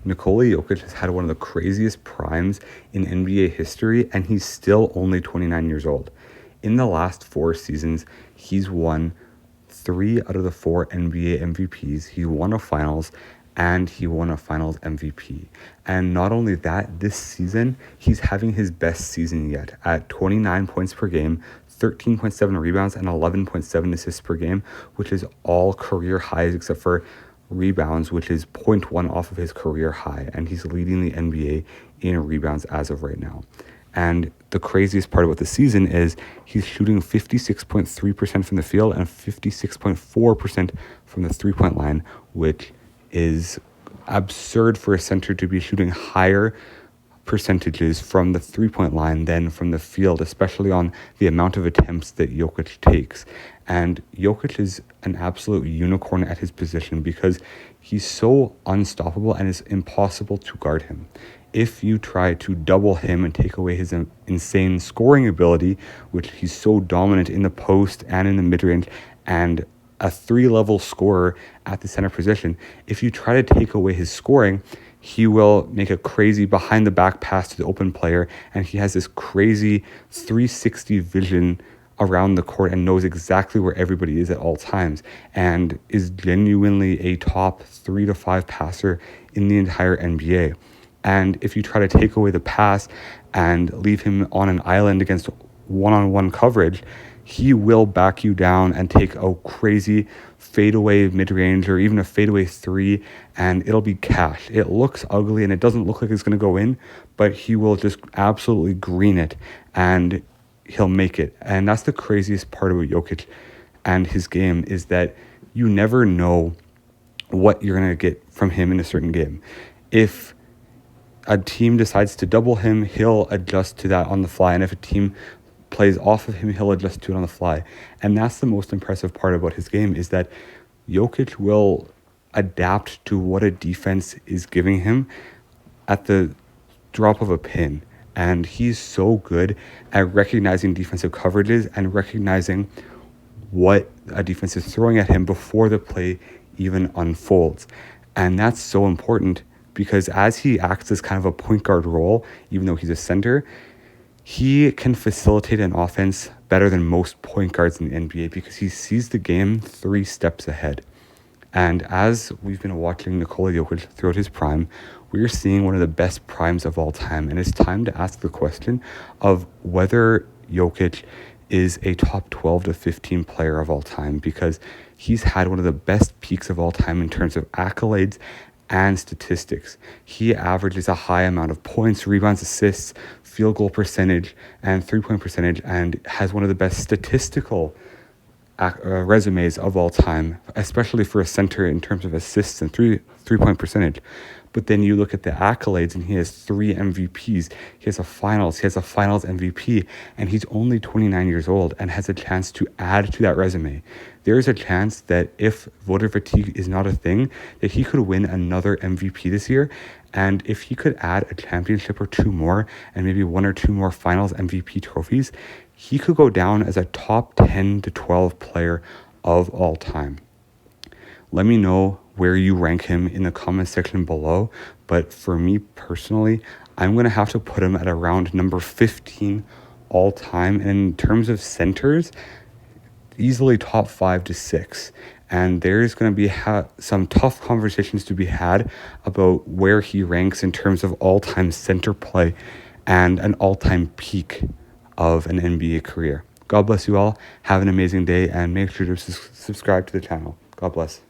Nikola Jokic has had one of the craziest primes in NBA history, and he's still only 29 years old. In the last 4 seasons, he's won 3 out of the 4 NBA MVPs. He won a finals, and he won a finals MVP. And not only that, this season, he's having his best season yet at 29 points per game, 13.7 rebounds, and 11.7 assists per game, which is all career highs except for rebounds, which is 0.1 off of his career high. And he's leading the NBA in rebounds as of right now. And the craziest part about the season is he's shooting 56.3% from the field and 56.4% from the three-point line, which is absurd for a center to be shooting higher percentages from the three-point line than from the field, especially on the amount of attempts that Jokic takes. And Jokic is an absolute unicorn at his position because he's so unstoppable and it's impossible to guard him. If you try to double him and take away his insane scoring ability, which he's so dominant in the post and in the mid-range, and a 3-level scorer at the center position, if you try to take away his scoring, he will make a crazy behind the back pass to the open player, and he has this crazy 360 vision around the court and knows exactly where everybody is at all times, and is genuinely a top 3 to 5 passer in the entire NBA. And if you try to take away the pass and leave him on an island against one-on-one coverage, he will back you down and take a crazy fadeaway mid-range or even a fadeaway 3, and it'll be cash. It looks ugly and it doesn't look like it's going to go in, but he will just absolutely green it and he'll make it. And that's the craziest part about Jokic and his game, is that you never know what you're going to get from him in a certain game. If a team decides to double him, he'll adjust to that on the fly. And if a team plays off of him, he'll adjust to it on the fly. And that's the most impressive part about his game, is that Jokic will adapt to what a defense is giving him at the drop of a pin. And he's so good at recognizing defensive coverages and recognizing what a defense is throwing at him before the play even unfolds. And that's so important, because as he acts as kind of a point guard role, even though he's a center, he can facilitate an offense better than most point guards in the NBA because he sees the game 3 steps ahead. And as we've been watching Nikola Jokic throughout his prime, we're seeing one of the best primes of all time. And it's time to ask the question of whether Jokic is a top 12 to 15 player of all time, because he's had one of the best peaks of all time in terms of accolades and statistics. He averages a high amount of points, rebounds, assists, field goal percentage, and three-point percentage, and has one of the best statistical resumes of all time, especially for a center in terms of assists and three-point percentage. But then you look at the accolades, and he has 3 MVPs. He has a finals MVP, and he's only 29 years old and has a chance to add to that resume. There is a chance that if voter fatigue is not a thing, that he could win another MVP this year. And if he could add a championship or 2 more, and maybe 1 or 2 more finals MVP trophies, he could go down as a top 10 to 12 player of all time. Let me know where you rank him in the comment section below. But for me personally, I'm going to have to put him at around number 15 all time. And in terms of centers, easily top 5 to 6. And there's going to be some tough conversations to be had about where he ranks in terms of all-time center play and an all-time peak of an NBA career. God bless you all. Have an amazing day, and make sure to subscribe to the channel. God bless.